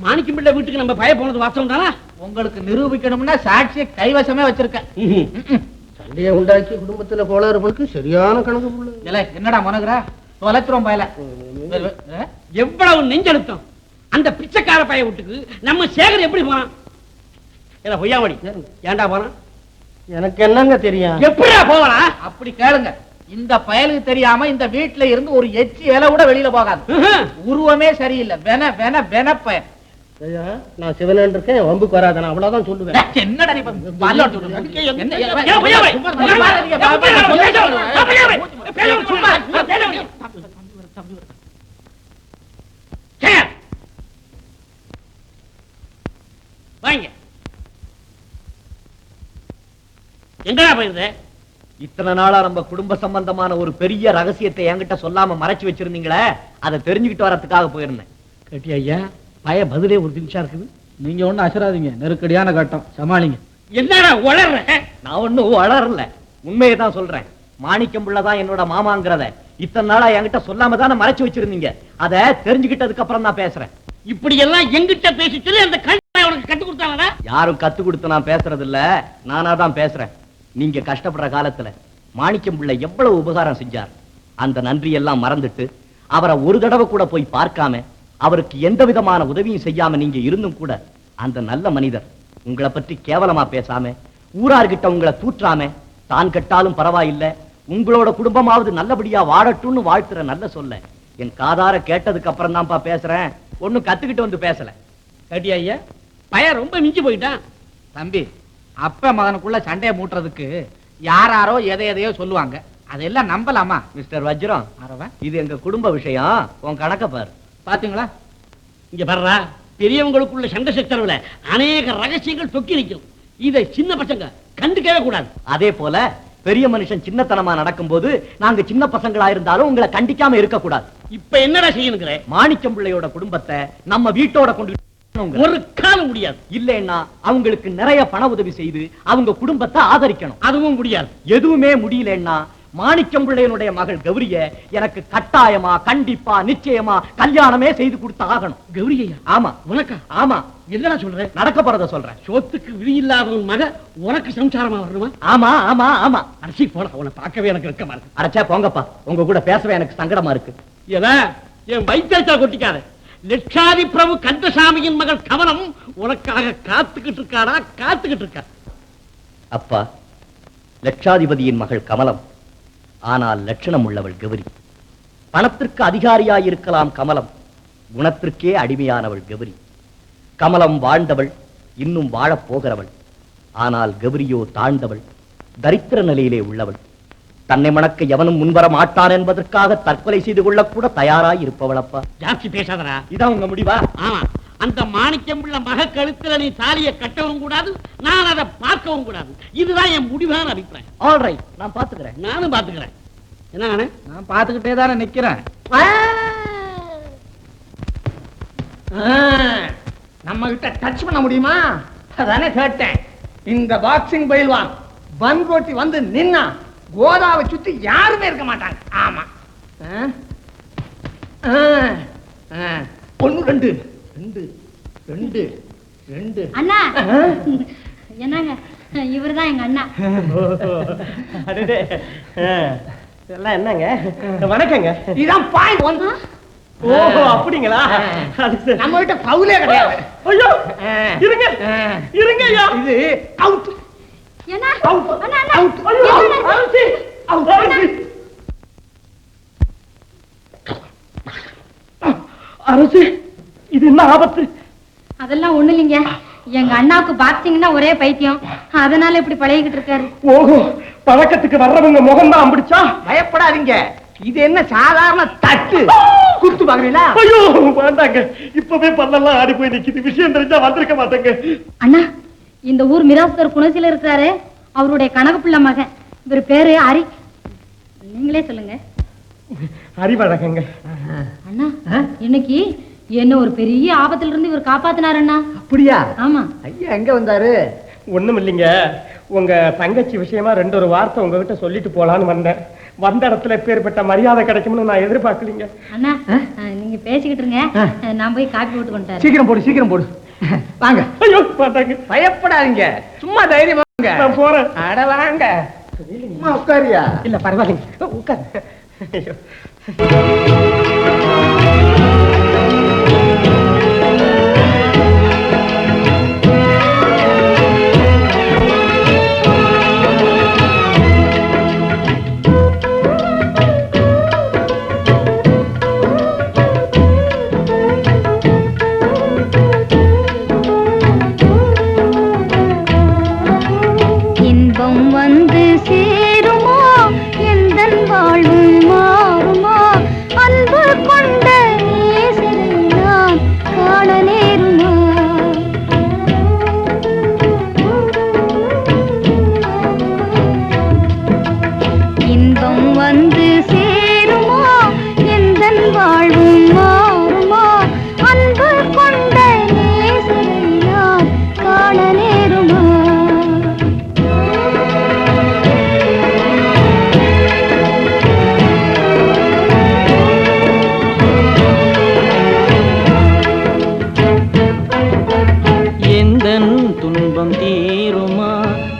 மாணிக்கம் பிள்ளை வீட்டுக்கு நம்ம பய போனது வாஸ்தவம் தானா? உங்களுக்கு நிரூபிக்கணும்னா சாட்சியை கைவசமே வச்சிருக்கேன். சண்டையை உண்டாக்கி குடும்பத்துல கோளாறுகளுக்கு சரியான கணக்கு புள்ள. என்னடா மனோகரா தொலைச்சிரும் பயல. எவ்வளவு நெஞ்செழுத்தம் அந்த பிச்சைக்கார பைய வீட்டுக்கு நம்ம சேகர் எப்படி போனான்? ஏன்னா பொய்யாமடி ஏன்டா போனான்? எனக்கு என்னங்க தெரியும்? எப்படியா போவனா? அப்படி கேளுங்க. இந்த பயலுக்கு தெரியாம இந்த வீட்டுல இருந்து ஒரு எச்சி இலை கூட வெளியில போகாது. உருவமே சரியில்லை. வென வென வென பயன். நான் சிவனன் இருக்கேன், வம்புக்கு வராத, நான் அவ்வளவுதான் சொல்லுவேன். என்னடா நீ வாங்க. எங்கடா போயிருந்த? இத்தனை நாளா நம்ம குடும்ப சம்பந்தமான ஒரு பெரிய ரகசியத்தை என்கிட்ட சொல்லாம மறைச்சு வச்சிருந்தீங்களே, அதை தெரிஞ்சுக்கிட்டு வரதுக்காக போயிருந்தேன். கேட்டியா ஐயா? பய பதிலே ஒரு நிமிஷம் இருக்குது. நீங்க ஒண்ணு அசராதீங்க, நெருக்கடியான கட்டம், சமாளிங்க. என்னடா உளர்ற? நான் ஒண்ணும் வளரல, உண்மையை தான் சொல்றேன். மாணிக்கம் பிள்ளைதான் என்னோட மாமாங்கிறத இத்தனை நாளா என்கிட்ட சொல்லாம தானே மறைச்சு வச்சிருந்தீங்க. அதை தெரிஞ்சுக்கிட்டதுக்கு அப்புறம் தான் பேசுறேன். இப்படி எல்லாம் எங்கிட்ட பேசி சொல்லி அந்த கல்வி உனக்கு கத்து கொடுத்தாங்களா? யாரும் கத்து கொடுத்து நான் பேசுறது இல்ல, நானா தான் பேசுறேன். நீங்க கஷ்டப்படுற காலத்துல மாணிக்கம் பிள்ளை எவ்வளவு உபகாரம் செஞ்சார். அந்த நன்றி எல்லாம் மறந்துட்டு அவரை ஒரு தடவை கூட போய் பார்க்காம, அவருக்கு எந்த விதமான உதவியும் செய்யாம நீங்க இருந்தும் கூட அந்த நல்ல மனிதர் உங்களை பற்றி கேவலமா பேசாம, ஊரார்கிட்ட உங்களை தூற்றாம, தான் கெட்டாலும் பரவாயில்லை, உங்களோட குடும்பமாவது நல்லபடியா வாழட்டும்னு வாழ்த்துற நல்ல சொல்ல என் காதார கேட்டதுக்கு அப்புறம் தான்ப்பா பேசுறேன். ஒண்ணும் கத்துக்கிட்டு வந்து பேசல. கேட்டியா ஐயா? பய ரொம்ப மிஞ்சி போயிட்டான். தம்பி, அப்ப மகனுக்குள்ள சண்டையை மூட்டுறதுக்கு யாராரோ எதையோ சொல்லுவாங்க, அதெல்லாம் நம்பலாமா? மிஸ்டர் வஜ்ரம், இது எங்க குடும்ப விஷயம், உன் கணக்க பாரு. பாத்தீங்களா? இங்க பாருடா, பெரியவங்களுக்குள்ள சண்டை சச்சரவுல அநேக ரகசியங்கள் தொக்கி நிற்கும். இதை சின்ன பசங்க கண்டுக்கவே கூடாது. அதே போல பெரிய மனுஷன் சின்னத்தனமா நடக்கும் போது நாங்க சின்ன பசங்களா இருந்தாலும் உங்களை கண்டிக்காம இருக்க கூடாது. இப்ப என்னடா செய்யணுங்கிற? மாணிக்கம் பிள்ளையோட குடும்பத்தை நம்ம வீட்டோட கொண்டு ஒரு காலம் முடியாது. இல்லைன்னா அவங்களுக்கு நிறைய பண உதவி செய்து அவங்க குடும்பத்தை ஆதரிக்கணும். அதுவும் முடியாது. எதுவுமே முடியலன்னா மாணிக்கம் பிள்ளையனுடைய மகள் கௌரிய எனக்கு கட்டாயமா கண்டிப்பா நிச்சயமா கல்யாணமே செய்து கொடுத்து ஆகணும். கௌரியா? ஆமா. உனக்கா? ஆமா. என்னடா சொல்ற? நடக்க போறத சொல்றேன். சோத்துக்கு விதி இல்லாதவன் மக உனக்கு சம்சாரமா வரணுமா? ஆமா ஆமா ஆமா. அரிசி போட உன பார்க்கவே எனக்கு இருக்கமா இருக்கு. அரைச்சா போங்கப்பா, உங்க கூட பேசவே எனக்கு சங்கடமா இருக்கு. ஏதா என் வைத்தியத்தை கொட்டிக்காத. லட்சாதி பிரபு கந்தசாமியின் மகள் கமலம் உனக்காக காத்துக்கிட்டு இருக்காடா, காத்துக்கிட்டு இருக்கா. அப்பா, லட்சாதிபதியின் மகள் கமலம், ஆனால் லட்சணம் உள்ளவள் கௌரி. பணத்திற்கு அதிகாரியாயிருக்கலாம் கமலம், குணத்திற்கே அடிமையானவள் கௌரி. கமலம் வாழ்ந்தவள், இன்னும் வாழப் போகிறவள். ஆனால் கௌரியோ தாழ்ந்தவள், தரித்திர நிலையிலே உள்ளவள். தன்னை மணக்க எவனும் முன்வர மாட்டான் என்பதற்காக தற்கொலை செய்து கொள்ள கூட தயாராய் இருப்பவள். அப்பா, ஜாஸ்தி பேசாதடா. இதான் உங்க முடிவா? ஆமா. அந்த மாணிக்கம் உள்ள மக கழுத்துல நீ தாலியை கட்டவும் கூடாது, நான் அதை பார்க்கவும் கூடாது. இதுதான் என் முடிவான அபிப்பிராயம். ஆல் ரைட், நான் பாத்துக்கிறேன். நானும் பாத்துக்கிறேன். என்ன? நான் பாத்துக்கிட்டே தானே நிக்கிறேன். நம்ம கிட்ட டச் பண்ண முடியுமா? அதானே கேட்டேன். இந்த பாக்ஸிங் பயில்வான் பன்கோட்டி வந்து நின்னா கோதாவை சுத்தி யாருமே இருக்க மாட்டாங்க. ஆமா. ஒன்னு ரெண்டு ரெண்டு ரெண்டு ரெண்டு. அண்ணா, என்னங்க இவர்தான் எங்க அண்ணா. எல்லாம் என்னங்க? வணக்கங்க. இதான் பாயிண்ட் ஒன். ஓஹோ, அப்படிங்களா? நம்ம கிட்ட பவுலே கிடையாது. ஐயோ, இருங்க இருங்க ஐயா. இது அவுட். என்ன? அவுட். அண்ணா, அண்ணா. அவுட். ஐயோ, அவுட். அவுட். அரசு, இது என்ன ஆபத்து? அதெல்லாம் ஒண்ணு இல்லைங்க. எங்க அண்ணாவுக்கு பாக்ஸிங்னா ஒரே பைத்தியம், அதனால இப்படி பழகிக்கிட்டு இருக்காரு. ஓஹோ, பழக்கத்துக்கு வர்றவங்க முகம் தான் அம்பிடிச்சா? பயப்படாதீங்க, இது என்ன சாதாரண தட்டு. குத்து பாக்குறீங்களா? ஐயோ வேண்டாங்க, இப்பவே பல்லெல்லாம் ஆடி போய் நிக்குது. விஷயம் தெரிஞ்சா வந்திருக்க மாட்டேங்க. அண்ணா, இந்த ஊர் மிராஸ்தர் குணசில இருக்கிறாரு, அவருடைய கனக பிள்ளை மகன். இவர் பேரு ஹரி. நீங்களே சொல்லுங்க. அறிவழகங்க. அண்ணா, இன்னைக்கு என்ன ஒரு பெரிய ஆபத்துல இருந்து இவர் காப்பாத்தினார் அண்ணா. அப்படியா? ஆமா. ஐயா எங்க வந்தாரு? ஒண்ணும் இல்லைங்க, உங்க தங்கச்சி விஷயமா ஒரு வார்த்தை உங்ககிட்ட சொல்லிட்டு போலான்னு வந்தேன். வந்த இடத்துல பேர்பட்ட மரியாதை கிடைக்கும்னு நான் எதிர்பார்க்கலீங்க. அண்ணா நீங்க பேசிக்கிட்டு இருங்க, நான் போய் காப்பி போட்டு கொண்டாரு. சீக்கிரம் போடு வாங்க. ஐயோ மாட்டாங்க, பயப்படாதீங்க, சும்மா தைரியமா வாங்க. நான் போறேன். அட வாங்க. உட்காரியா? இல்ல பரவாயில்லைங்க, உட்கார். ஐயோ.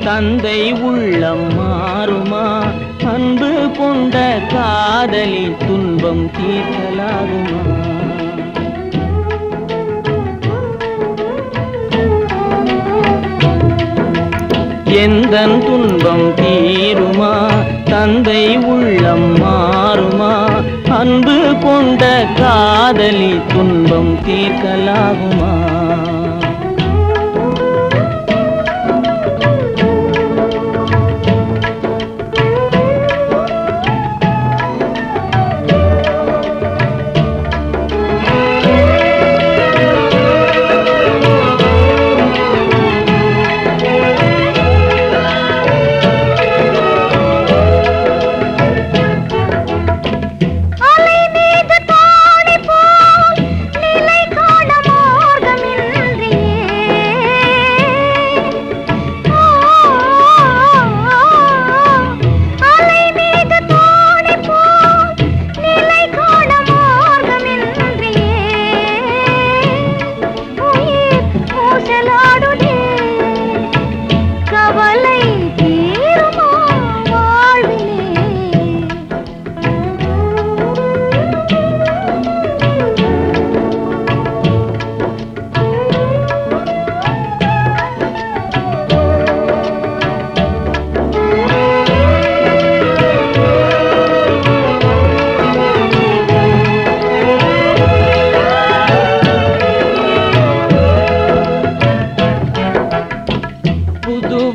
தந்தை உள்ளம் மாறுமா? அன்பு கொண்ட காதலில் துன்பம் தீர்க்கலாகுமா? எந்தன் துன்பம் தீருமா? தந்தை உள்ளம் மாறுமா? அன்பு கொண்ட காதலில் துன்பம் தீர்க்கலாகுமா?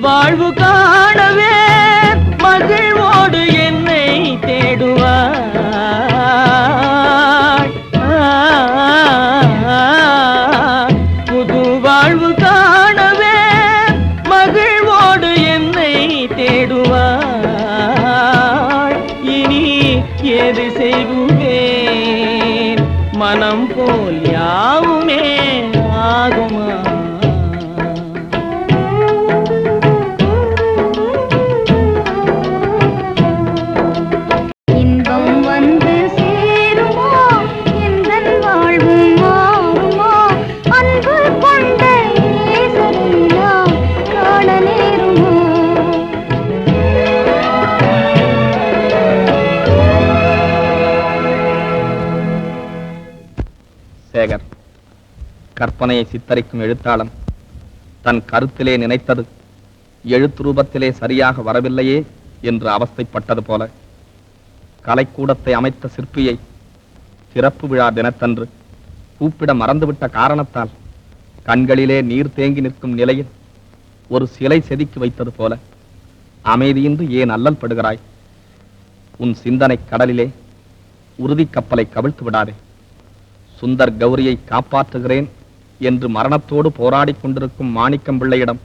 வாழ்வு காணவே மகிழ்வோடு என்னை தேடுவாய். புது வாழ்வு காணவே மகிழ்வோடு என்னை தேடுவாய். இனி ஏது செய்வேன்? மனம் போல் யாவுமே ஆகுமா? சேகர் கற்பனையை சித்தரிக்கும் எழுத்தாளன் தன் கருத்திலே நினைத்தது எழுத்து ரூபத்திலே சரியாக வரவில்லையே என்று அவஸ்தைப்பட்டது போல கலைக்கூடத்தை அமைத்த சிற்பியை திறப்பு விழா தினத்தன்று கூப்பிட மறந்துவிட்ட காரணத்தால் கண்களிலே நீர் தேங்கி நிற்கும் நிலையில் ஒரு சிலை செதுக்கி வைத்தது போல அமைதியின்றி ஏன் அல்லல் படுகிறாய்? உன் சிந்தனை கடலிலே உறுதி கப்பலை கவிழ்த்து விடாதே. சுந்தர் கௌரியை காப்பாற்றுகிறேன் என்று மரணத்தோடு போராடி கொண்டிருக்கும் மாணிக்கம் பிள்ளையிடம்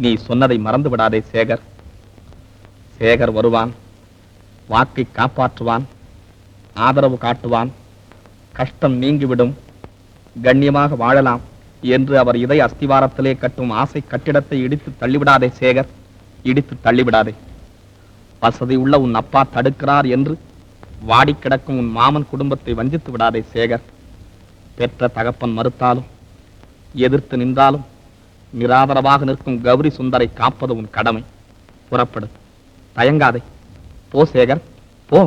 நீ சொன்னதை மறந்து விடாதே சேகர். சேகர் வருவான், வாக்கை காப்பாற்றுவான், ஆதரவு காட்டுவான், கஷ்டம் நீங்கிவிடும், கண்ணியமாக வாழலாம் என்று அவர் இதய அஸ்திவாரத்திலே கட்டும் ஆசை கட்டிடத்தை இடித்து தள்ளிவிடாதே சேகர், இடித்து தள்ளிவிடாதே. வசதி உள்ள உன் அப்பா தடுக்கிறார் என்று வாடி கிடக்கும் உன் மாமன் குடும்பத்தை வஞ்சித்து விடாதே சேகர். பெற்ற தகப்பன் மறுத்தாலும் எதிர்த்து நின்றாலும் நிராதரவாக நிற்கும் கௌரி சுந்தரை காப்பது உன் கடமை. புறப்படு, தயங்காதே. போ சேகர், போ.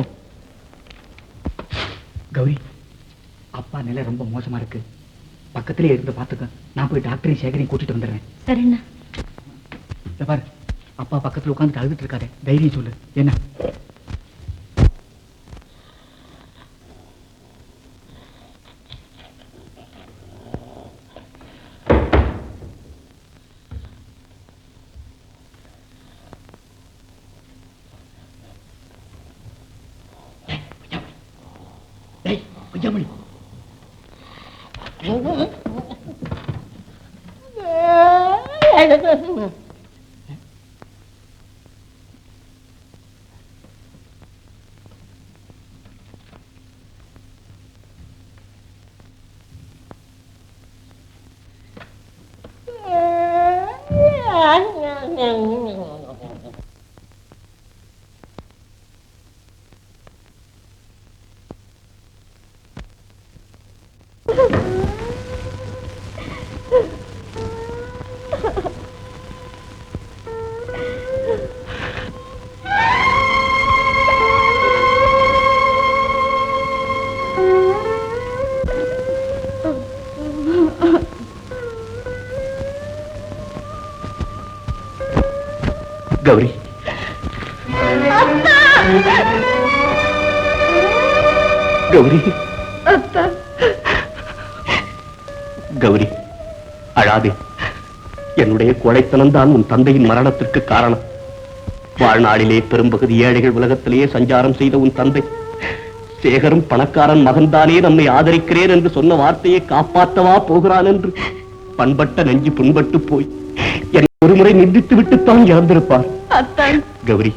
கௌரி, அப்பா நிலை ரொம்ப மோசமா இருக்கு. பக்கத்திலே இருந்து பாத்துக்க. நான் போய் டாக்டரையும் சேகரையும் கூட்டிட்டு வந்துடுறேன். சரிண்ணா. பாரு, அப்பா பக்கத்துல உட்காந்து அழுதுட்டு இருக்காரு. தைரியம் சொல்லு. என்ன? கௌரி, கௌரி, கௌரி, அழாதே. என்னுடைய கோழைத்தனம் தான் உன் தந்தையின் மரணத்திற்கு காரணம். வாழ்நாளிலே பெரும்பகுதி ஏழைகள் உலகத்திலேயே சஞ்சாரம் செய்த உன் தந்தை சேகரும் பணக்காரன் மகன்தானே நம்மை ஆதரிக்கிறேன் என்று சொன்ன வார்த்தையை காப்பாற்றவா போகிறான் என்று பண்பட்ட நெஞ்சு புண்பட்டு போய் ஒருமுறை நிந்தித்து விட்டுத்தான் இறந்திருப்பார். கௌரி,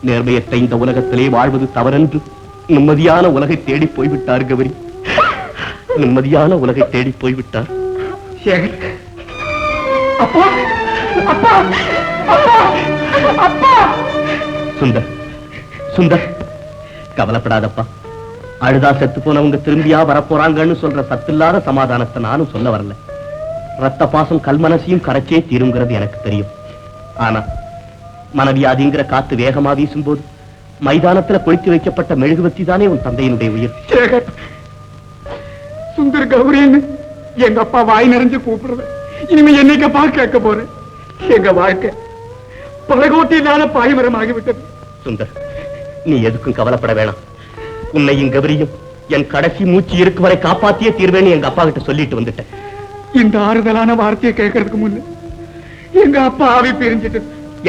நேர்மையற்ற இந்த உலகத்திலே வாழ்வது தவறென்று நிம்மதியான உலகை தேடி போய்விட்டார். கௌரி, நிம்மதியான உலகை தேடி போய்விட்டார். சுந்தர், சுந்தர், கவலைப்படாதப்பா. அழுதா செத்து போனவங்க திரும்பியா வரப்போறாங்கன்னு சொல்ற சத்தில்லாத சமாதானத்தை நானும் சொல்ல வரல. ரத்த பாசம் கல்மனசையும் கரைச்சே தீருங்கிறது எனக்கு தெரியும். ஆனா மனவியாதிங்கிற காத்து வேகமா வீசும் போது மைதானத்துல கொளுத்தி வைக்கப்பட்ட மெழுகுவத்தி தானே உன் தந்தையினுடைய உயிர். சுந்தர் கௌரின்னு எங்க அப்பா வாய் நிறைஞ்சு கூப்பிடுற. இனிமே என்னைக்கப்பா கேட்க போறேன். எங்க வாழ்க்கை பலகோட்டினால பாய்மரம் ஆகிவிட்டது. சுந்தர், நீ எதுக்கும் கவலைப்பட வேணாம். உன்னையும் கௌரியும் என் கடைசி மூச்சு இருக்கு வரை காப்பாத்தியே தீர்வேன்னு எங்க அப்பா கிட்ட சொல்லிட்டு வந்துட்டேன். இந்த ஆறுதலான வார்த்தையை கேட்கறதுக்கு முன்ன எங்க அப்பா ஆவி பிரிஞ்சிட்டு.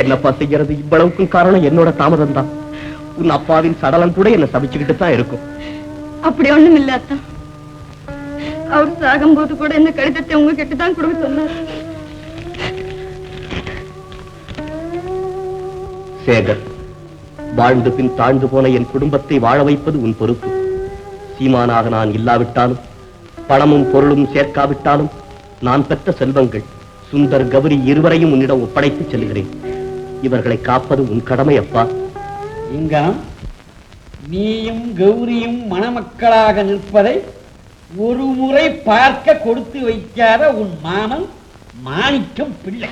என்னப்பா செய்யறது? இவ்வளவுக்கும் காரணம் என்னோட தாமதம் தான். உன் அப்பாவின் சடலம் கூட என்ன சபிச்சுக்கிட்டு தான் இருக்கும். அப்படி ஒண்ணும் இல்ல அத்தா. அவர் சாகும்போது கூட இந்த கடிதத்தை உங்ககிட்ட தான் கொடுக்க சொன்னார். சேகர், வாழ்ந்து பின் தாழ்ந்து போன என் குடும்பத்தை வாழ வைப்பது உன் பொறுப்பு. சீமானாக நான் இல்லாவிட்டாலும் பணமும் பொருளும் சேர்க்காவிட்டாலும் நான் பெற்ற செல்வங்கள் சுந்தர் கௌரி இருவரையும் உன்னிடம் ஒப்படைத்து செல்கிறேன். இவர்களை காப்பது உன் கடமை அப்பா. இங்கம், நீயும் கௌரியும் மணமக்களாக நிற்பதை ஒரு முறை பார்க்க கொடுத்து வைக்காத உன் மாமன் மாணிக்கம் பிள்ளை.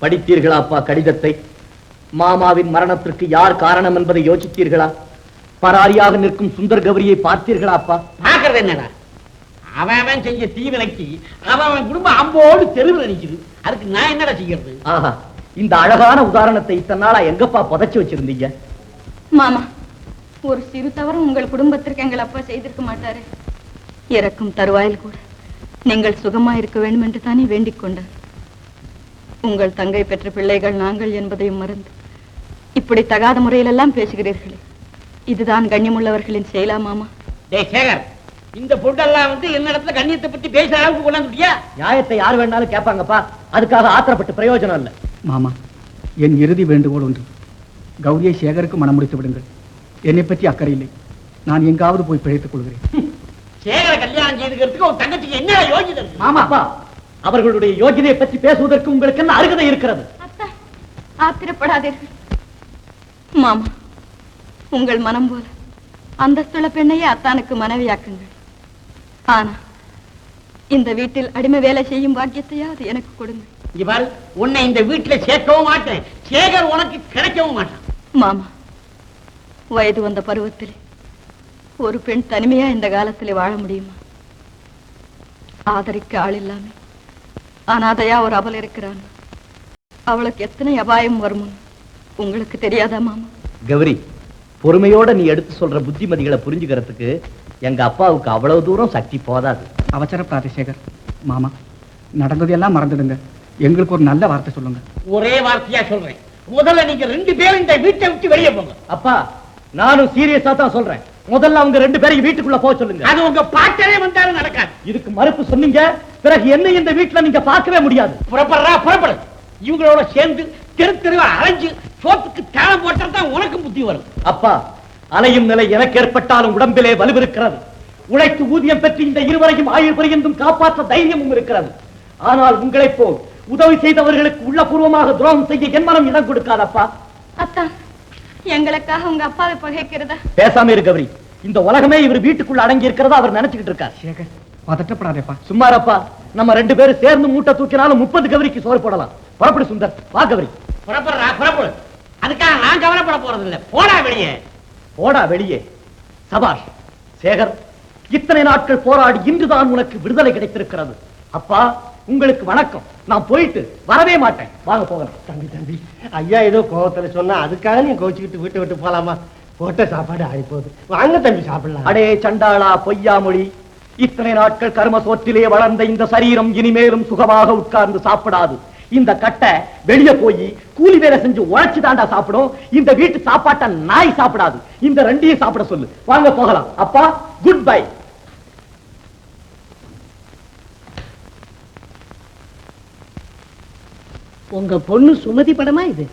படித்தீர்களா அப்பா கடிதத்தை? மாமாவின் மரணத்திற்கு யார் காரணம் என்பதை யோசித்தீர்களா? பராரியாக நிற்கும் சுந்தர் கௌரியை பார்த்தீர்களா அப்பா? பார்க்கறது என்னடா? அவன் செஞ்ச தீவினைக்கு அவன் குடும்பம் அம்போடு தெருவில் நிற்குது. அதுக்கு நான் என்னடா செய்யறது? ஆஹா, இந்த அழகான உதாரணத்தை இத்தனை நாளா எங்கப்பா புதைச்சு வச்சிருந்தீங்க? மாமா, ஒரு சிறு தவறும் உங்கள் குடும்பத்திற்கு எங்கள் அப்பா செய்திருக்க மாட்டாரு. இறக்கும் தருவாயில் கூட நீங்கள் சுகமா இருக்க வேண்டும் என்று தானே வேண்டிக் கொண்டார். உங்கள் தங்கை பெற்ற பிள்ளைகள் நாங்கள் என்பதையும் மறந்து இப்படி தகாத முறையிலெல்லாம் பேசுகிறீர்களே, இதுதான் கண்ணியமுள்ளவர்களின் செயலா மாமா? டேய் சேகர், இந்த பொருளெல்லாம் வந்து என்ன இடத்துல கண்ணியத்தை பத்தி பேசுற அளவுக்கு கொண்டாந்துட்டியா? நியாயத்தை யார் வேணாலும் கேட்பாங்கப்பா. அதுக்காக ஆத்திரப்பட்டு பிரயோஜனம் இல்லை. மாமா, என் இறுதி வேண்டுகோள் ஒன்று. கௌரியை சேகருக்கு மனம் முடித்து விடுங்கள். என்னை பற்றி அக்கறை இல்லை. நான் எங்காவது போய் பிழைத்துக் கொள்கிறேன். சேகர கல்யாணம் செய்துக்கிறதுக்கு ஒரு தங்கச்சிக்கு என்ன யோகிதை? மாமாப்பா, அவர்களுடைய யோகிதையை பற்றி பேசுவதற்கு உங்களுக்கு என்ன அருகதை இருக்கிறது? ஆத்திரப்படாதீர்கள். மாமா, உங்கள் மனம் போல அந்தஸ்துள்ள பெண்ணையே அத்தானுக்கு மனைவியாக்குங்கள். ஆனா இந்த வீட்டில் அடிமை வேலை செய்யும் பாக்கியத்தையாவது எனக்கு கொடுங்க. இங்க பாரு, உன்னை இந்த வீட்டுல சேர்க்கவும் மாட்டேன். சேகர் உனக்கு கிடைக்கவும் மாட்டான். மாமா, வயது வந்த பருவத்தில் ஒரு பெண் தனிமையா இந்த காலத்தில் வாழ முடியுமா? ஆதரிக்க ஆள் இல்லாம அனாதையா ஒரு அவள் இருக்கிறான். அவளுக்கு எத்தனை அபாயம் வருமோ உங்களுக்கு தெரியாதா மாமா? கௌரி, பொறுமையோட நீ எடுத்து சொல்ற புத்திமதிகளை புரிஞ்சுக்கிறதுக்கு எங்க அப்பாவுக்கு அவ்வளவு தூரம் சக்தி போதாது. அவசரப்படாதே சேகர். மாமா, நடந்ததெல்லாம் மறந்துடுங்க. எங்களுக்கு ஒரு நல்ல வார்த்தை சொல்லுங்க. ஒரே வார்த்தையா சொல்றேன். முதல்ல நீங்க 2 பேரும் இந்த வீட்டை விட்டு வெளியே போங்க. அப்பா, நானும் சீரியஸா தான் சொல்றேன். முதல்ல அவங்க 2 பேரையும் வீட்டுக்குள்ள போக சொல்லுங்க. அது உங்க பாட்டரே வந்தாலும் நடக்காது. இதுக்கு மறுப்பு சொன்னீங்க, பிறகு என்ன இந்த வீட்டுல நீங்க பார்க்கவே முடியாது. புறப்படு. இவங்களோட சேர்ந்து தெரு தெருவா அலைஞ்சு சோத்துக்கு தாளம் போட்டா தான் உனக்கு புத்தி வரும். அப்பா, அலையும் நிலை எனக்கு ஏற்பட்டாலும் உடம்பிலே வலுவிருக்கிறது. உழைத்து ஊதியம் பெற்று இந்த இருவரையும் ஆயுள் பரியந்தும் காப்பாற்ற தைரியமும் இருக்கிறது. ஆனால் உங்களைப் போல் உதவி செய்தவர்களுக்கு உள்ளபூர்வமாக துரோகம் செய்ய என் மனம் இடம் கொடுக்காதப்பா. அத்தா, எங்களுக்காக உங்க அப்பாவை பகைக்கிறதா? பேசாம இரு கௌரி. இந்த உலகமே இவர் வீட்டுக்குள்ள அடங்கி இருக்கிறதா அவர் நினைச்சுக்கிட்டு இருக்கார். சேகர், பதட்டப்படாதேப்பா. சும்மாரப்பா, நம்ம 2 பேரும் சேர்ந்து மூட்டை தூக்கினாலும் 30 கௌரிக்கு சோறு போடலாம். புறப்படு சுந்தர், வா கௌரி. புறப்படு. அதுக்காக நான் கவலைப்பட போறது இல்ல. போடா வெளியே. சபாஷ் சேகர், இத்தனை நாட்கள் போராடி இன்றுதான் உனக்கு விடுதலை கிடைத்திருக்கிறது. அப்பா, உங்களுக்கு வணக்கம். நான் போயிட்டு வரவே மாட்டேன். வாங்க போகலாம். தம்பி, ஐயா ஏதோ கோவத்துல சொன்னா அதுக்காக நீ கோச்சுக்கிட்டு வீட்டை விட்டு போலாமா? போட்ட சாப்பாடு ஆடி போகுது. வாங்க தம்பி, சாப்பிடலாம். அடே சண்டாளா, பொய்யாமொழி. இத்தனை நாட்கள் கர்ம சோற்றிலே வளர்ந்த இந்த சரீரம் இனிமேலும் சுகமாக உட்கார்ந்து சாப்பிடாது. இந்த கட்டை வெளியே போய் கூலி வேலை செஞ்சு உழைச்சு தாண்டா சாப்பிடும். இந்த வீட்டு சாப்பாட்டை நாய் சாப்பிடாது. இந்த 2ஐயும் சாப்பிட சொல்லு. வாங்க போகலாம். அப்பா, குட் பை. உங்க பொண்ணு சுமதி படமா இது?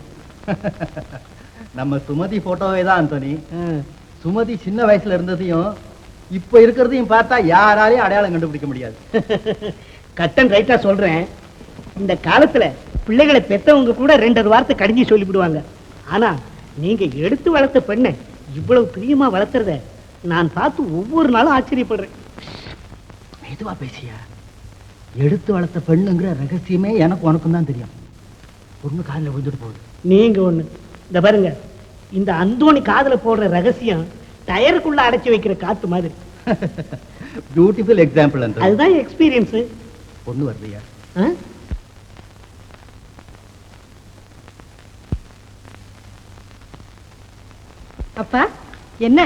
நம்ம சுமதி போட்டோவே தான் அந்தோனி. சுமதி சின்ன வயசுல இருந்ததையும் இப்ப இருக்கிறதையும் பார்த்தா யாராலையும் அடையாளம் கண்டுபிடிக்க முடியாது. கட்டன் ரைட்டா சொல்றேன். இந்த காலத்துல பிள்ளைகளை பெத்தவங்க கூட 2 வார்த்தை கடிஞ்சு சொல்லிவிடுவாங்க. ஆனா நீங்க எடுத்து வளர்த்த பெண்ணை இவ்வளவு பிரியமா வளர்த்துறத நான் பார்த்து ஒவ்வொரு நாளும் ஆச்சரியப்படுறேன். மெதுவா பேசியா. எடுத்து வளர்த்த பெண்ணுங்கிற ரகசியமே எனக்கு உனக்கும் தான் தெரியும். பொண்ணு காதுல விழுந்துட்டு போகுது. நீங்க ஒண்ணு இந்த பாருங்க, இந்த அந்தோணி காதுல போடுற ரகசியம் டயருக்குள்ள அடைச்சு வைக்கிற காத்து மாதிரி. Beautiful example. அதுதான் எக்ஸ்பீரியன்ஸ். பொண்ணு வருதுயா. அப்பா, என்ன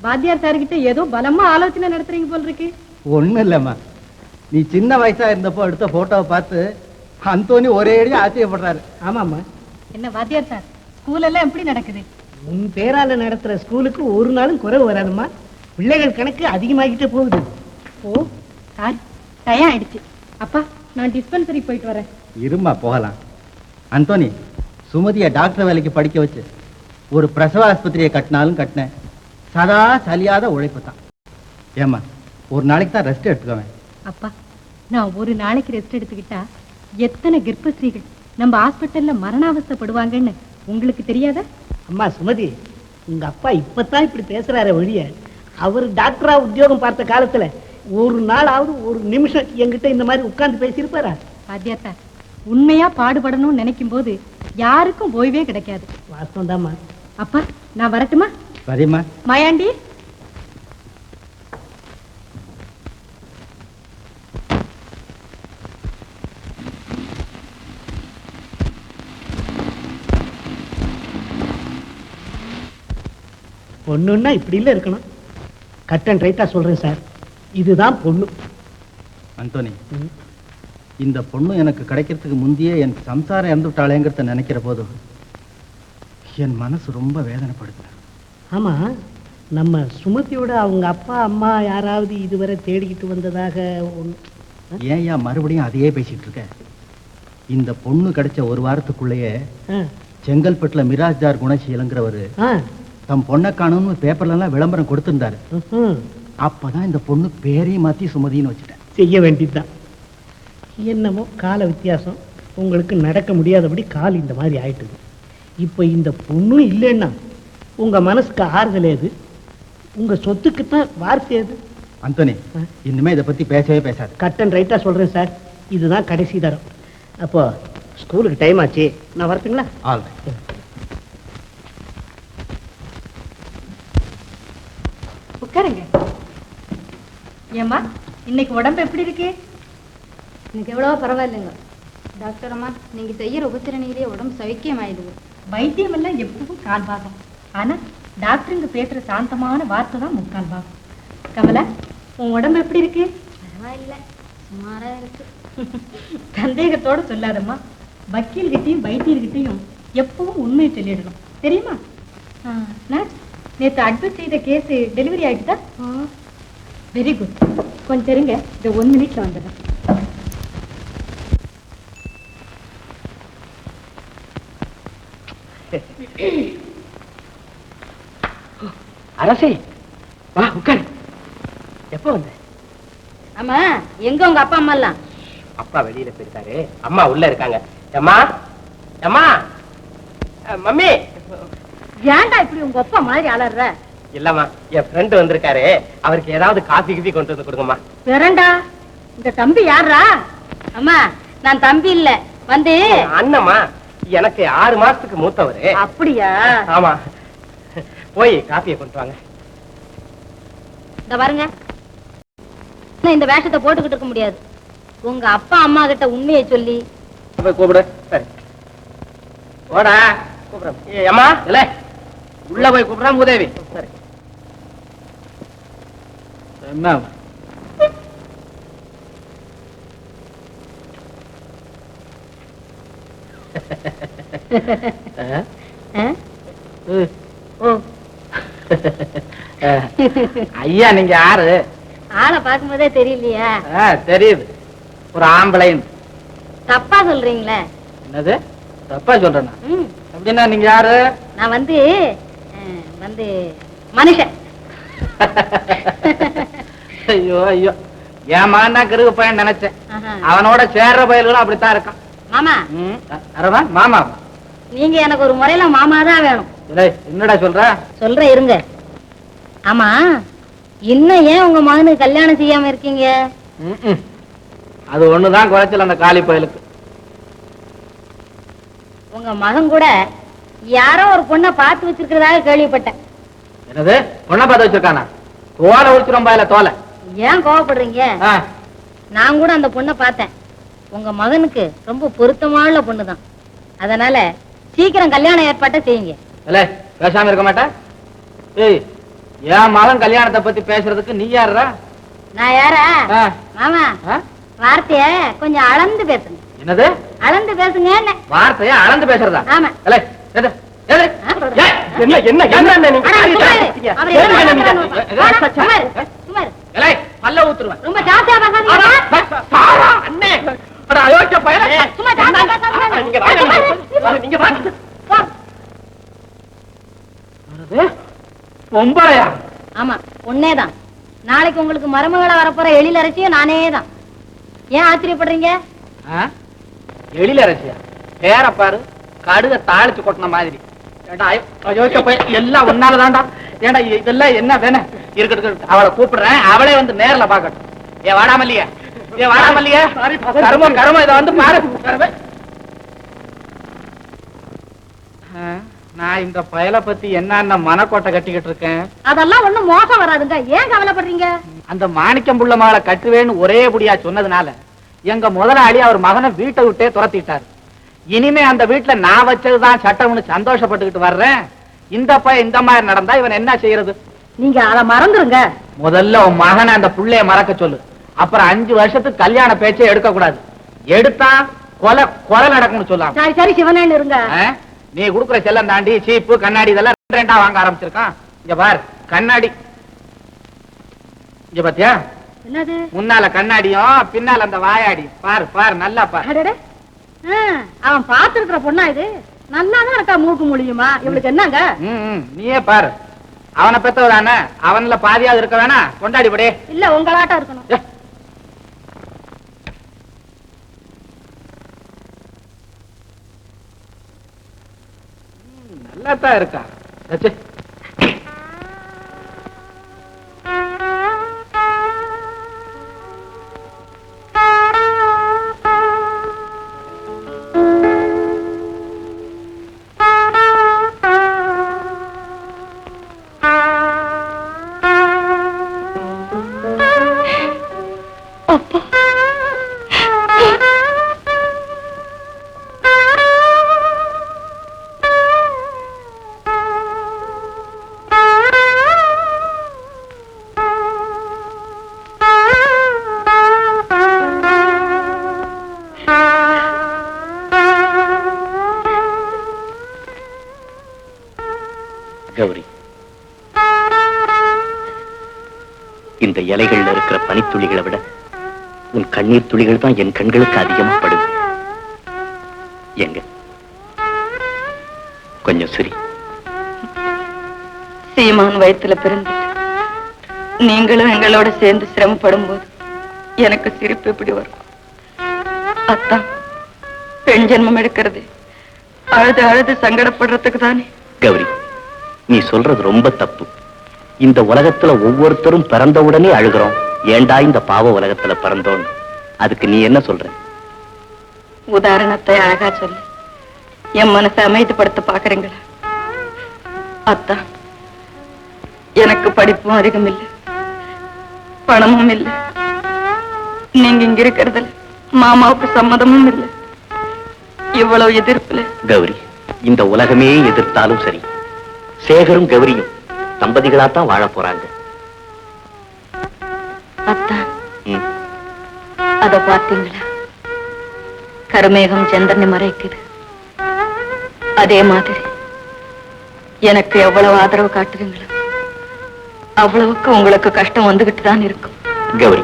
வாத்தியார் சார்கிட்ட ஏதோ பலமா ஆலோசனை நடத்துறீங்க போல் இருக்கு. ஒண்ணும் இல்லம்மா, நீ சின்ன வயசா இருந்தப்போ எடுத்த போட்டோவை பார்த்து அந்தோனி ஒரே அடியா ஆச்சரியப்படுறாரு. ஆமாம்மா. என்ன வாத்தியார் சார், ஸ்கூல் எல்லாம் எப்படி நடக்குது? உன் பேரால நடத்துற ஸ்கூலுக்கு ஒரு நாளும் குறைவு வராதுமா. பிள்ளைகள் கணக்கு அதிகமாகிட்டே போகுது. ஓ சார், டயம் ஆயிடுச்சு. அப்பா, நான் டிஸ்பென்சரி போயிட்டு வரேன். இருமா, போகலாம். அந்தோனி, சுமதியை டாக்டர் வேலைக்கு படிக்க வச்சு ஒரு பிரசவ ஆஸ்பத்திரியை கட்டினாலும் கட்டினேன். சதா சலியாத உழைப்பு தான். ஏமா, ஒரு நாளைக்கு தான் ரெஸ்ட் எடுத்துக்குவேன். அப்பா, நான் ஒரு நாளைக்கு ரெஸ்ட் எடுத்துக்கிட்டா எத்தனை கர்ப்பஸ்ரீகள் நம்ம ஹாஸ்பிட்டல்ல மரணாவஸ்தைப்படுவாங்கன்னு உங்களுக்கு தெரியாத? அம்மா சுமதி, உங்க அப்பா இப்பதான் இப்படி பேசுறாரு ஒழிய, அவர் டாக்டரா உத்தியோகம் பார்த்த காலத்துல ஒரு நாளாவது ஒரு நிமிஷம் என்கிட்ட இந்த மாதிரி உட்கார்ந்து பேசியிருப்பாரா? வாத்தியாத்தா, உண்மையா பாடுபடணும்னு நினைக்கும் போது யாருக்கும் ஓய்வே கிடைக்காது. வாஸ்தவம் தான்மா. அப்பா, நான் வரட்டுமா? சரிம்மா. மாயாண்டி, பொண்ணுன்னா இப்படி இல்ல இருக்கணும். கட் அண்ட் ரைட்டா சொல்றேன் சார், இதுதான் பொண்ணு. அந்தோனி, இந்த பொண்ணு எனக்கு கிடைக்கிறதுக்கு முந்தையே என் சம்சாரம் இறந்து விட்டாளேங்கிறத நினைக்கிற போது என் மனசு ரொம்ப வேதனைப்படுது. ஆமா, நம்ம சுமதியோட அவங்க அப்பா அம்மா யாராவது இதுவரை தேடிக்கிட்டு வந்ததாக ஏன் மறுபடியும் அதையே பேசிட்டு இருக்க? இந்த பொண்ணு கிடைச்ச ஒரு வாரத்துக்குள்ளேயே செங்கல்பட்டுல மிராஜ்தார் குணசீலங்கிறவரு தம் பொண்ணை காணும்னு பேப்பர்ல எல்லாம் விளம்பரம் கொடுத்திருந்தாரு. அப்பதான் இந்த பொண்ணு பேரையும் மாத்தி சுமதின்னு வச்சுட்டேன். செய்ய வேண்டியதுதான். என்னமோ கால வித்தியாசம், உங்களுக்கு நடக்க முடியாதபடி கால் இந்த மாதிரி ஆயிட்டுது. இப்ப இந்த பொண்ணும் இல்லைன்னா உங்க மனசுக்கு ஆறுதல் ஏது? உங்க சொத்துக்கு தான் வார்த்தை ஏது? அந்தோனி, இனிமே இதை பத்தி பேசவே பேசாது. கட் அண்ட் ரைட்டா சொல்றேன் சார், இதுதான் கடைசி தரம். அப்போ ஸ்கூலுக்கு டைம் ஆச்சு, நான் வரட்டுங்களா? ஆல் உட்காருங்க. ஏம்மா, இன்னைக்கு உடம்பு எப்படி இருக்கு? எனக்கு எவ்வளவோ பரவாயில்லைங்க டாக்டர் அம்மா. நீங்க செய்யற உபத்திரணியிலேயே உடம்பு சவிக்கியம் ஆயிடுது. வைத்தியம் எல்லாம் எப்பவும் கால் பாகம். ஆனா டாக்டருங்க பேசுற சாந்தமான வார்த்தை தான் முக்கால் பாகம். கமலா, உன் உடம்பு எப்படி இருக்கு? பரவாயில்ல, சுமாரா இருக்கு. சந்தேகத்தோட சொல்லாதம்மா. வக்கீல்கிட்டையும் வைத்தியர்கிட்டையும் எப்பவும் உண்மையை சொல்லிடணும், தெரியுமா? நேற்று அட்மிட் செய்த கேஸ் டெலிவரி ஆயிடுதா? Very good. கொஞ்சம் இருங்க, இந்த 1 மினிட்ல வந்துடுறேன். அரசே, வா உட்காரு. எப்போ வந்த? ஆமா, எங்க உங்க அப்பா அம்மா எல்லாம்? அப்பா வெளியில போயிருக்காரு, அம்மா உள்ள இருக்காங்க. அம்மா, அம்மா, மம்மி. ஏன்டா இப்படி உங்க அப்பா மாதிரி அலற? இல்லம்மா, என் ஃப்ரெண்ட் வந்திருக்காரு, அவருக்கு ஏதாவது காஃபி கிஃபி கொண்டு வந்து கொடுங்கம்மா. வேறண்டா, இந்த தம்பி யாரா? அம்மா, நான் தம்பி இல்ல, வந்து அண்ணம்மா. எனக்கு 6 மாசத்துக்கு மூத்தவரு. அப்படியா? ஆமா. போய் காஃபியை கொண்டு வாங்க. இந்த பாருங்க, இந்த வேஷத்தை போட்டுக்கிட்டு இருக்க முடியாது. உங்க அப்பா அம்மா கிட்ட உண்மையை சொல்லி போய் கூப்பிடு. சரி, ஓடா கூப்பிடுறேன். அம்மா இல்ல, உள்ள போய் கூப்பிடுறேன் உதவி. சரி. என்ன ஐயா, நீங்க யாரு? ஆளை பார்க்கும்போதே தெரியலையா? தெரியுது, ஒரு ஆம்பளை. தப்பா சொல்றீங்களே. என்னது தப்பா சொல்றேன்னா? அப்படின்னா நீங்க யாரு? நான் வந்து மனுஷன். ஐயோ ஐயோ, என் மகன் தான் கிருகு பையன் நினைச்சேன். அவனோட சேர்ற பயல்களும் அப்படித்தான் இருக்கான். மாமா, அரவா மாமா, நீங்க எனக்கு ஒரு முறையில மாமா தான் வேணும். என்னடா சொல்ற? சொல்றேன் இருங்க. ஆமா, இன்னும் ஏன் உங்க மகனுக்கு கல்யாணம் செய்யாம இருக்கீங்க? அது ஒண்ணுதான் குறைச்சல் அந்த காளி பயலுக்கு. உங்க மகன் கூட யாரோ ஒரு பொண்ணை பார்த்து வச்சிருக்கிறதாக கேள்விப்பட்டேன். என்னது, பொண்ணை பார்த்து வச்சிருக்கானா? தோலை ஒழிச்சிரும் பாயில தோலை. ஏன் கோவப்படுறீங்க? நான் கூட அந்த பொண்ணை பார்த்தேன். உங்க மகனுக்கு ரொம்ப பொருத்தமான பொண்ணுதான். அதனால சீக்கிரம் கல்யாண ஏற்பாட்டை செய்யுங்க. பேசாம இருக்க மாட்டேன். ஏய், என் மகன் கல்யாணத்தை பத்தி பேசுறதுக்கு நீ யாரா? நான் யாரா? மாமா, வார்த்தைய கொஞ்சம் அளந்து பேசுங்க. என்னது அளந்து பேசுங்க? வார்த்தைய அளந்து பேசுறதா? ஆமா. என்ன என்ன என்ன நீங்க பல்ல ஊத்துருவேன். ரொம்ப ஜாஸ்தியா அண்ணே, அயோக்கிய பையனே, நீங்க பொம்பளையா? ஆமா, உன்னேதான். நாளைக்கு உங்களுக்கு மருமகளா வரப்போற எழிலரசியும் நானே தான். ஏன் ஆச்சரியப்படுறீங்க? எழில அரசியா? பேர பாரு, கடுக தாளிச்சு கொட்டின மாதிரி. எல்லாம் ஒன்னாலதான்டா. ஏண்டா இதெல்லாம் என்ன வேணும்? இருக்கட்டும், அவளை கூப்பிடுறேன், அவளே வந்து நேர்ல பாக்கட்டும். ஏ வாடாமல்லியா, ஏ வாடாமல்லியா, கருமம் கருமம், இதை வந்து பாரு. நான் இந்த பயலை பத்தி என்னென்ன மனக்கோட்டை கட்டிக்கிட்டு இருக்கேன். அதெல்லாம் ஒண்ணும் மோசம் வராதுங்க. ஏன் கவலைப்படுறீங்க? அந்த மாணிக்கம் புள்ள மகளை கட்டுவேன்னு ஒரே புடியா சொன்னதுனால எங்க முதலாளி அவர் மகனை வீட்டை விட்டே துரத்திட்டாரு. இனிமே அந்த வீட்டுல நான் வச்சதுதான் சட்டம்னு சந்தோஷப்பட்டுக்கிட்டு வர்றேன். இந்த பையன் இந்த மாதிரி நடந்தா இவன் என்ன செய்யறது? நீங்க அதை மறந்துருங்க. முதல்ல உன் மகனை அந்த புள்ளைய மறக்க சொல்லு. அப்புறம் 5 வருஷத்துக்கு கல்யாண பேச்சே எடுக்க கூடாது. எடுத்தா கொலை கொலை நடக்கும்னு சொல்லலாம். சரி சரி, சிவனேன்னு இருங்க. நீ குடுக்குற செல்லம் தாண்டி சீப்பு கண்ணாடி இதெல்லாம் 2 வாங்க ஆரம்பிச்சிருக்கான். இங்க பார், கண்ணாடி இங்க பாத்தியா? என்னது? முன்னால கண்ணாடியும் பின்னால அந்த வாயாடி. பாரு பாரு, நல்லா பாரு. அவன் பாத்துருக்கிற பொண்ணா இது? நல்லாதான் இருக்கா மூக்கு மொழியுமா? இவளுக்கு என்னங்க? நீயே பாரு. அவனை பெத்தவதானே, அவன்ல பாதியாவது இருக்க வேணா? கொண்டாடி படே. இல்ல, உங்களாட்டம் இருக்கணும். நல்லாத்தான் இருக்கா. கௌரி, இந்த இலைகள்ல இருக்கிற பனித்துளிகளை விட உன் கண்ணீர் துளிகள் தான் என் கண்களுக்கு அதிகமா படுது. எங்க கொஞ்சம் சரி. சீமான் வயிற்றுல பிறந்து நீங்களும் எங்களோட சேர்ந்து சிரமப்படும் போது எனக்கு சிரிப்பு எப்படி வரும்? அத்தான், பெண் ஜென்மம் எடுக்கிறது அழுது அழுது சங்கடப்படுறதுக்கு தானே. கௌரி, நீ சொல்றது ரொம்ப தப்பு. இந்த உலகத்துல ஒவ்வொருத்தரும் பிறந்தவுடனே அழுகிறோம். ஏண்டா இந்த பாவ உலகத்துல பிறந்தோம்? அதுக்கு நீ என்ன சொல்ற? உதாரணத்தை அழகா சொல்லி என் மனசை அமைதிப்படுத்த பாக்குறீங்களா? அத்தா, எனக்கு படிப்பும் அதிகம் இல்லை, பணமும் இல்லை. நீங்க இங்க இருக்கிறதுல மாமாவுக்கு சம்மதமும் இல்லை. இவ்வளவு எதிர்ப்புல கௌரி, இந்த உலகமே எதிர்த்தாலும் சரி, சேகரும் கௌரியும் தம்பதிகளாத்தான் வாழ போறாங்க. அத்தா, அத பார்த்தீங்களா? கருமேகம் சந்திரனை மறைக்குது. அதே மாதிரி எனக்கு எவ்வளவு ஆதரவு காட்டுறீங்களோ அவ்வளவுக்கு உங்களுக்கு கஷ்டம் வந்துகிட்டு தான் இருக்கும். கௌரி,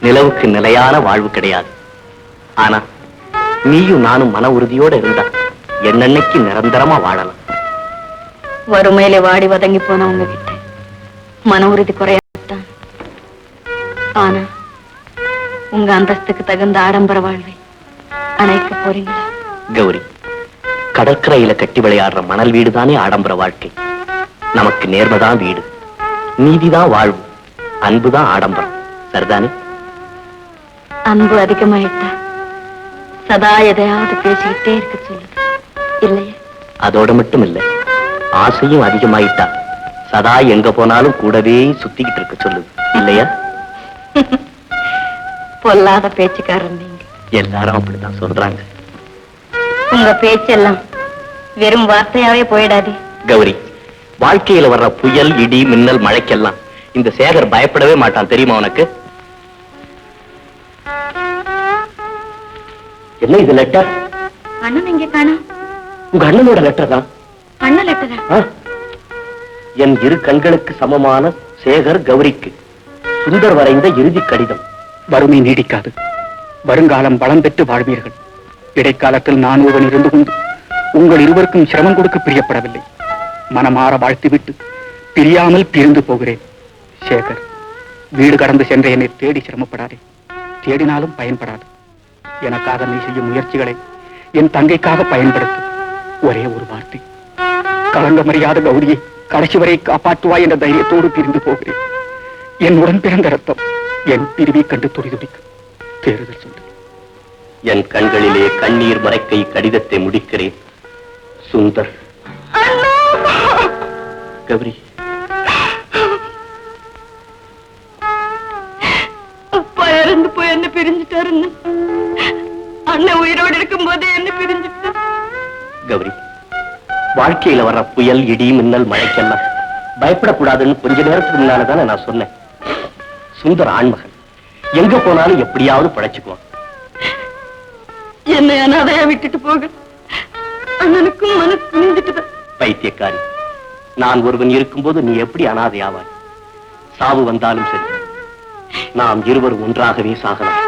நிலவுக்கு நிலையான வாழ்வு கிடையாது. ஆனா நீயும் நானும் மன உறுதியோட இருந்தா என்னன்னைக்கு நிரந்தரமா வாழலாம். வறுமையில வாடி வதங்கி போனவங்க கிட்ட மன உறுதி குறையாதான். ஆனா உங்க அந்தஸ்துக்கு தகுந்த ஆடம்பர வாழ்வை அணைக்க போறீங்களா? கௌரி, கடற்கரையில கட்டி விளையாடுற மணல் வீடு தானே ஆடம்பர வாழ்க்கை. நமக்கு நேர்மைதான் வீடு, நீதிதான் வாழ்வு, அன்புதான் ஆடம்பரம். சரிதானே? அன்பு அதிகமாயிட்டா சதா எதையாவது பேசிக்கிட்டே இருக்க சொல்லுது இல்லையா? அதோட மட்டும் இல்ல, ஆசையும் அதிகமாயிட்டா சதா எங்க போனாலும் கூடவே சுத்திக்கிட்டு இருக்க சொல்லுது இல்லையா? பொல்லாத பேச்சுக்காரன் நீங்க. எல்லாரும் அப்படித்தான் சொல்றாங்க. உங்க பேச்செல்லாம் வெறும் வார்த்தையாவே போயிடாது. கௌரி, வாழ்க்கையில வர்ற புயல், இடி, மின்னல், மழைக்கெல்லாம் இந்த சேகர் பயப்படவே மாட்டான், தெரியுமா உனக்கு? என்ன இது லெட்டர்? அண்ணன் இங்க காணோம். உங்க அண்ணனோட லெட்டர் தான். அண்ணன் லெட்டரா? என் இரு கண்களுக்கு சமமான சேகர் கௌரிக்கு சுந்தர் வரைந்த இறுதி கடிதம். வறுமை நீடிக்காது. வருங்காலம் பலம் பெற்று வாழ்வீர்கள். இடைக்காலத்தில் நான் ஒருவன் இருந்து கொண்டு உங்கள் இருவருக்கும் சிரமம் கொடுக்க பிரியப்படவில்லை. மனமாற வாழ்த்துவிட்டு பிரியாமல் பிரிந்து போகிறேன். சேகர், வீடு கடந்து சென்ற என்னை தேடி சிரமப்படாதே. தேடினாலும் பயன்படாது. எனக்காக நீ செய்யும் முயற்சிகளை என் தங்கைக்காக பயன்படுத்து. ஒரே ஒரு வார்த்தை, களங்கமறியாத கௌரியை கடைசி வரை காப்பாற்றுவாய் என்ற தைரியத்தோடு பிரிந்து போகிறேன். என் உடன் பிறந்த ரத்தம் என் பிரிவை கண்டு துடிதுடிக்கும். தேறுதல் சொல்லு. என் கண்களிலே கண்ணீர் மறைக்கை கடிதத்தை முடிக்கிறேன். சுந்தர். கௌரி, அப்பா இறந்து போய் என்ன பிரிஞ்சுட்டாருன்னு அண்ணன் உயிரோடு இருக்கும் போதே என்ன பிரிஞ்சுட்டார். கௌரி, வாழ்க்கையில வர்ற புயல், இடி, மின்னல், மழைக்கெல்லாம் பயப்படக்கூடாதுன்னு கொஞ்ச நேரத்துக்கு முன்னாலதானே நான் சொன்னேன். சுந்தர் ஆண்மகன், எங்க போனாலும் எப்படியாவது படைச்சுக்குவான். என்னை அனாதையா விட்டுட்டு போக அண்ணனுக்கும் மனசு புரிஞ்சுட்டு. பைத்தியக்காரி, நான் ஒருவன் இருக்கும்போது நீ எப்படி அனாதையாவாய்? சாவு வந்தாலும் சரி, நாம் இருவரும் ஒன்றாகவே சாகலாம்.